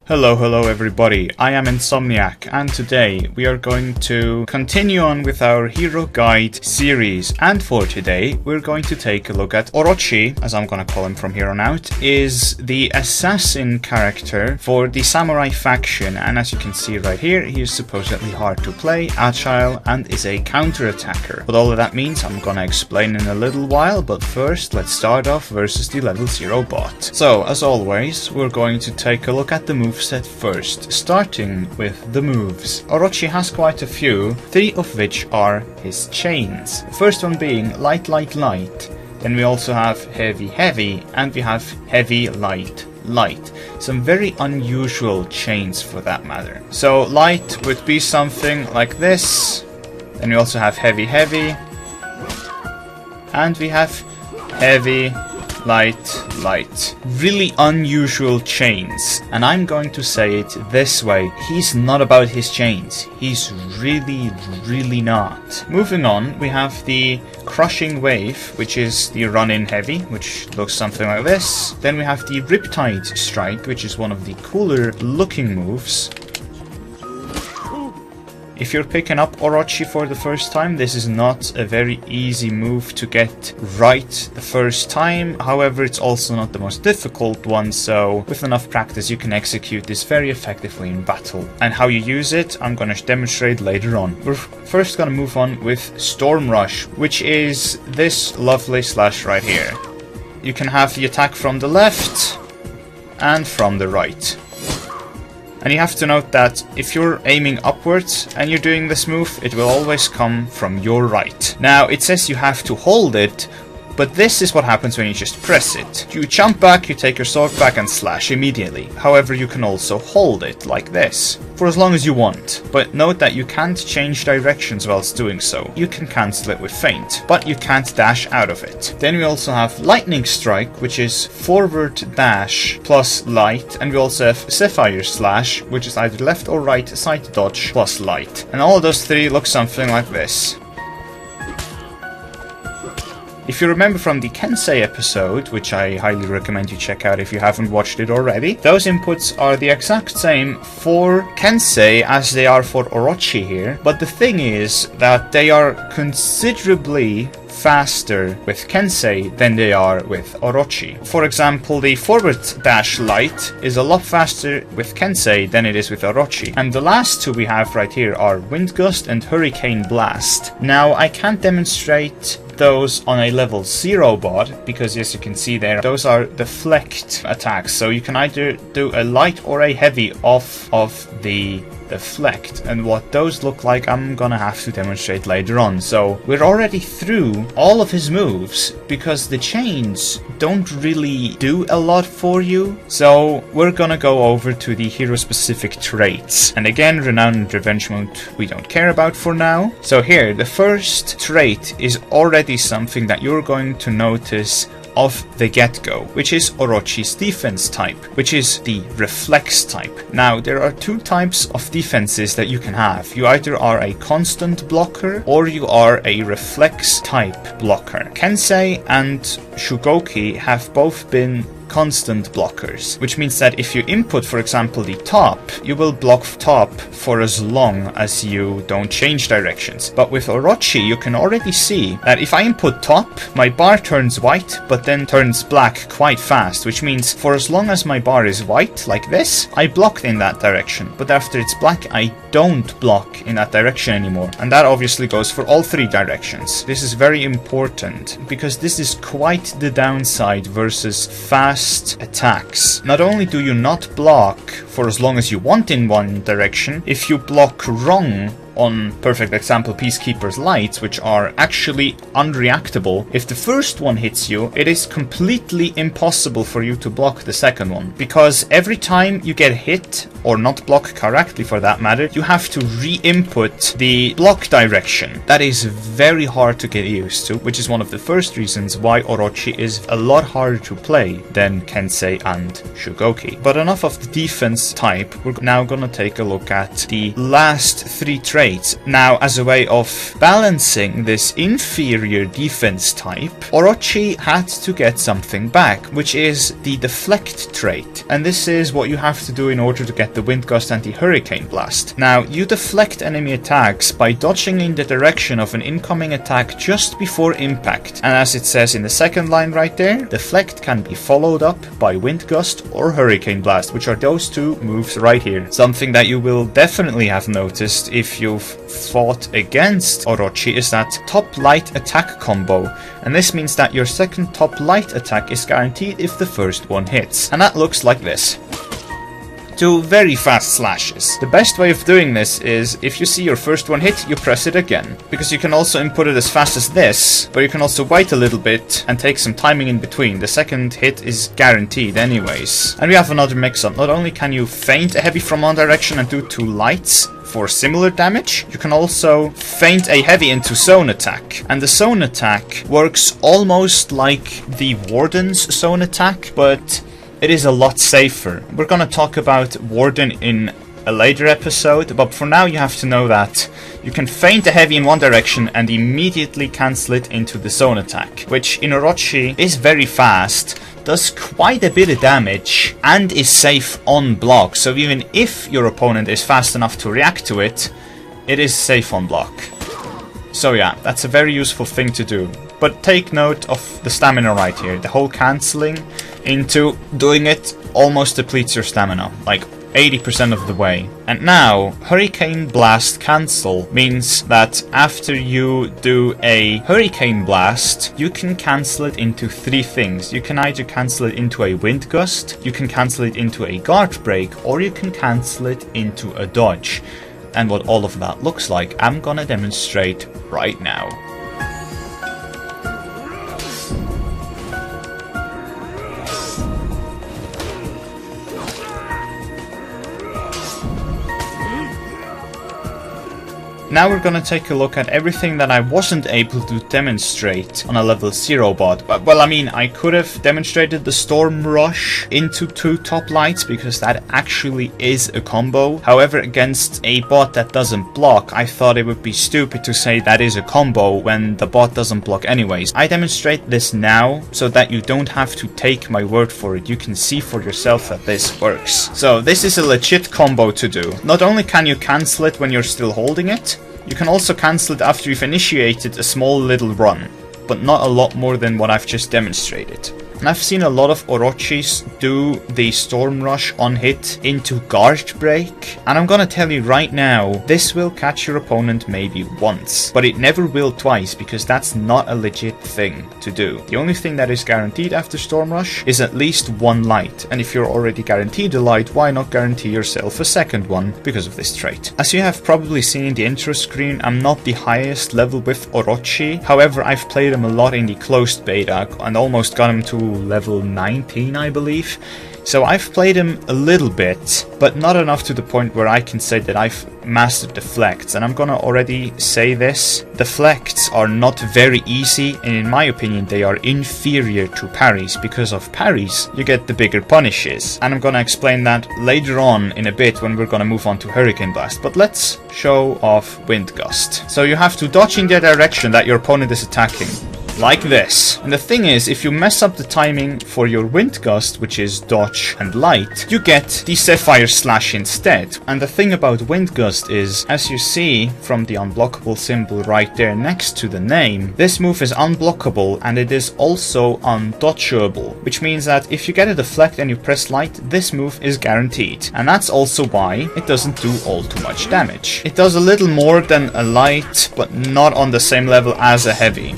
Hello everybody, I am Insomniac and today we are going to continue on with our Hero Guide series, and for today we're going to take a look at Orochi, as I'm gonna call him from here on out, is the assassin character for the samurai faction, and as you can see right here, he is supposedly hard to play, agile, and is a counter-attacker. What all of that means I'm gonna explain in a little while, but first let's start off versus the level 0 bot. So as always, we're going to take a look at the moveset first, starting with the moves. Orochi has quite a few, 3 of which are his chains. The first one being light, light, light. Then we also have heavy, heavy, and we have heavy, light, light. Some very unusual chains for that matter. So light would be something like this. Then we also have heavy, heavy. And we have heavy, light, light. Really unusual chains. And I'm going to say it this way. He's not about his chains. He's really not. Moving on, we have the crushing wave, which is the run-in heavy, which looks something like this. Then we have the riptide strike, which is one of the cooler looking moves. If you're picking up Orochi for the first time, this is not a very easy move to get right the first time. However, it's also not the most difficult one, so with enough practice you can execute this very effectively in battle. And how you use it, I'm gonna demonstrate later on. We're first gonna move on with Storm Rush, which is this lovely slash right here. You can have the attack from the left and from the right. And you have to note that if you're aiming upwards and you're doing this move, it will always come from your right. Now, it says you have to hold it, but this is what happens when you just press it. You jump back, you take your sword back and slash immediately. However, you can also hold it like this, for as long as you want. But note that you can't change directions whilst doing so. You can cancel it with feint, but you can't dash out of it. Then we also have Lightning Strike, which is forward dash plus light, and we also have Sapphire Slash, which is either left or right side dodge plus light. And all of those 3 look something like this. If you remember from the Kensei episode, which I highly recommend you check out if you haven't watched it already, those inputs are the exact same for Kensei as they are for Orochi here, but the thing is that they are considerably faster with Kensei than they are with Orochi. For example, the forward dash light is a lot faster with Kensei than it is with Orochi. And the last 2 we have right here are Wind Gust and Hurricane Blast. Now, I can't demonstrate those on a level 0 bot, because as you can see there, those are deflect attacks, so you can either do a light or a heavy off of the deflect, and what those look like I'm gonna have to demonstrate later on. So we're already through all of his moves because the chains don't really do a lot for you, so we're gonna go over to the hero specific traits. And again, Renown and Revenge mode we don't care about for now. So here, the first trait is already something that you're going to notice of the get-go, which is Orochi's defense type, which is the reflex type. Now, there are 2 types of defenses that you can have. You either are a constant blocker or you are a reflex type blocker. Kensei and Shugoki have both been constant blockers, which means that if you input, for example, the top, you will block top for as long as you don't change directions. But with Orochi, you can already see that if I input top, my bar turns white, but then turns black quite fast, which means for as long as my bar is white, like this, I blocked in that direction. But after it's black, I don't block in that direction anymore. And that obviously goes for all 3 directions. This is very important, because this is quite the downside versus fast attacks. Not only do you not block for as long as you want in one direction, if you block wrong on, perfect example, Peacekeeper's lights, which are actually unreactable, if the first one hits you, it is completely impossible for you to block the second one, because every time you get hit or not block correctly for that matter, you have to re-input the block direction. That is very hard to get used to, which is one of the first reasons why Orochi is a lot harder to play than Kensei and Shugoki. But enough of the defense type, we're now gonna take a look at the last 3 traits. Now, as a way of balancing this inferior defense type, Orochi had to get something back, which is the deflect trait. And this is what you have to do in order to get the wind gust and the hurricane blast. Now, you deflect enemy attacks by dodging in the direction of an incoming attack just before impact. And as it says in the second line right there, deflect can be followed up by wind gust or hurricane blast, which are those 2 moves right here. Something that you will definitely have noticed if you've fought against Orochi is that top light attack combo. And this means that your second top light attack is guaranteed if the first one hits. And that looks like this. 2 very fast slashes. The best way of doing this is if you see your first one hit, you press it again. Because you can also input it as fast as this, but you can also wait a little bit and take some timing in between. The second hit is guaranteed anyways. And we have another mix-up. Not only can you feint a heavy from one direction and do 2 lights for similar damage, you can also feint a heavy into zone attack. And the zone attack works almost like the Warden's zone attack, but it is a lot safer. We're gonna talk about Warden in a later episode, but for now you have to know that you can feint a heavy in one direction and immediately cancel it into the zone attack, which in Orochi is very fast, does quite a bit of damage, and is safe on block. So even if your opponent is fast enough to react to it, it is safe on block. So yeah, that's a very useful thing to do. But take note of the stamina right here. The whole cancelling into doing it almost depletes your stamina, like 80% of the way. And now, Hurricane Blast Cancel means that after you do a Hurricane Blast, you can cancel it into 3 things. You can either cancel it into a Wind Gust, you can cancel it into a Guard Break, or you can cancel it into a Dodge. And what all of that looks like, I'm gonna demonstrate right now. Now we're gonna take a look at everything that I wasn't able to demonstrate on a level 0 bot. But, well, I mean, I could have demonstrated the Storm Rush into 2 top lights because that actually is a combo. However, against a bot that doesn't block, I thought it would be stupid to say that is a combo when the bot doesn't block anyways. I demonstrate this now so that you don't have to take my word for it. You can see for yourself that this works. So this is a legit combo to do. Not only can you cancel it when you're still holding it, you can also cancel it after you've initiated a small little run, but not a lot more than what I've just demonstrated. And I've seen a lot of Orochis do the Storm Rush on hit into Guard Break, and I'm gonna tell you right now, this will catch your opponent maybe once, but it never will twice, because that's not a legit thing to do. The only thing that is guaranteed after Storm Rush is at least 1 light, and if you're already guaranteed a light, why not guarantee yourself a second one because of this trait? As you have probably seen in the intro screen, I'm not the highest level with Orochi, however I've played him a lot in the closed beta and almost got him to level 19, I believe. So I've played him a little bit, but not enough to the point where I can say that I've mastered deflects. And I'm gonna already say this, deflects are not very easy, and in my opinion they are inferior to parries. Because of parries, you get the bigger punishes. And I'm gonna explain that later on in a bit when we're gonna move on to Hurricane Blast. But let's show off Wind Gust. So you have to dodge in the direction that your opponent is attacking, like this. And the thing is, if you mess up the timing for your Wind Gust, which is dodge and light, you get the Sapphire Slash instead. And the thing about Wind Gust is, as you see from the unblockable symbol right there next to the name, this move is unblockable and it is also undodgeable, which means that if you get a deflect and you press light, this move is guaranteed. And that's also why it doesn't do all too much damage. It does a little more than a light, but not on the same level as a heavy.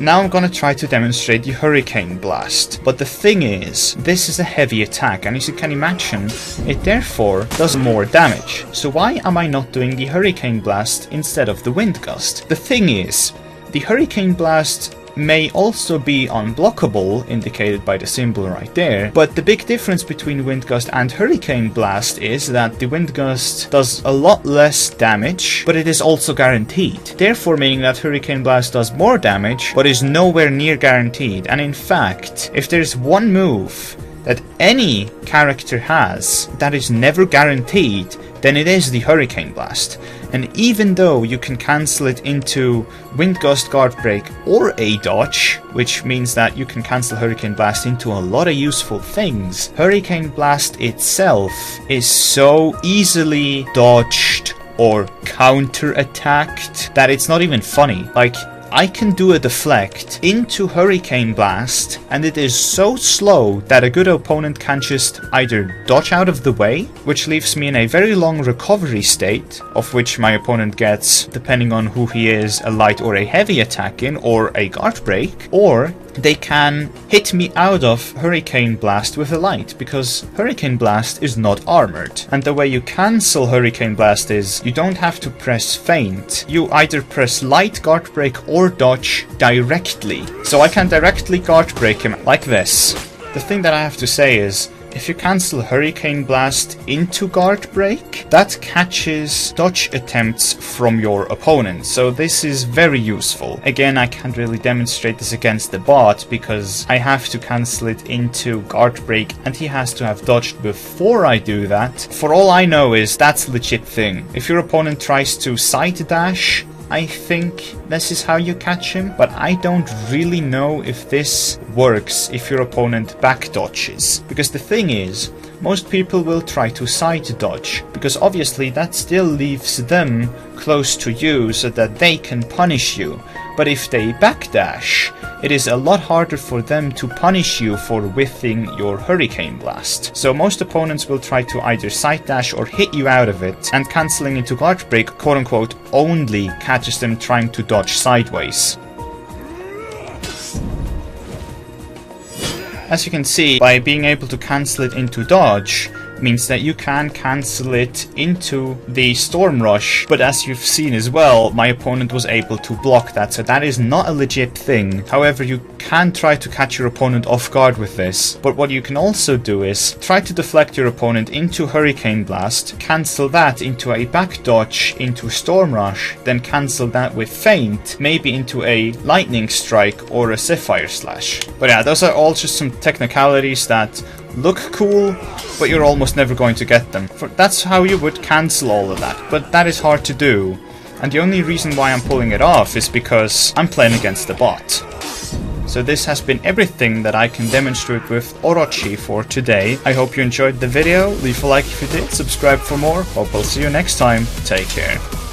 Now I'm gonna try to demonstrate the Hurricane Blast, but the thing is, this is a heavy attack, and as you can imagine, it therefore does more damage. So why am I not doing the Hurricane Blast instead of the Wind Gust? The thing is, the Hurricane Blast may also be unblockable, indicated by the symbol right there, but the big difference between Wind Gust and Hurricane Blast is that the Wind Gust does a lot less damage, but it is also guaranteed. Therefore meaning that Hurricane Blast does more damage, but is nowhere near guaranteed. And in fact, if there's one move that any character has that is never guaranteed, then it is the Hurricane Blast. And even though you can cancel it into Wind Gust, Guard Break, or a dodge, which means that you can cancel Hurricane Blast into a lot of useful things, Hurricane Blast itself is so easily dodged or counter-attacked that it's not even funny. Like, I can do a deflect into Hurricane Blast, and it is so slow that a good opponent can just either dodge out of the way, which leaves me in a very long recovery state, of which my opponent gets, depending on who he is, a light or a heavy attack in, or a guard break, or they can hit me out of Hurricane Blast with a light, because Hurricane Blast is not armored. And the way you cancel Hurricane Blast is, you don't have to press feint. You either press light, guard break, or dodge directly. So I can directly guard break him like this. The thing that I have to say is, if you cancel Hurricane Blast into Guard Break, that catches dodge attempts from your opponent, so this is very useful. Again, I can't really demonstrate this against the bot because I have to cancel it into Guard Break and he has to have dodged before I do that. For all I know is that's a legit thing. If your opponent tries to side dash, I think this is how you catch him, but I don't really know if this works if your opponent back dodges. Because the thing is, most people will try to side dodge, because obviously that still leaves them close to you so that they can punish you. But if they backdash, it is a lot harder for them to punish you for whiffing your Hurricane Blast. So most opponents will try to either side dash or hit you out of it, and cancelling into Guard Break quote unquote only catches them trying to dodge sideways. As you can see, by being able to cancel it into dodge, means that you can cancel it into the Storm Rush, but as you've seen as well, my opponent was able to block that, so that is not a legit thing. However, you can try to catch your opponent off guard with this, but what you can also do is try to deflect your opponent into Hurricane Blast, cancel that into a back dodge into Storm Rush, then cancel that with feint, maybe into a Lightning Strike or a Sapphire Slash. But yeah, those are all just some technicalities that look cool, but you're almost never going to get them. That's how you would cancel all of that, but that is hard to do. And the only reason why I'm pulling it off is because I'm playing against the bot. So this has been everything that I can demonstrate with Orochi for today. I hope you enjoyed the video. Leave a like if you did, subscribe for more. Hope I'll see you next time. Take care.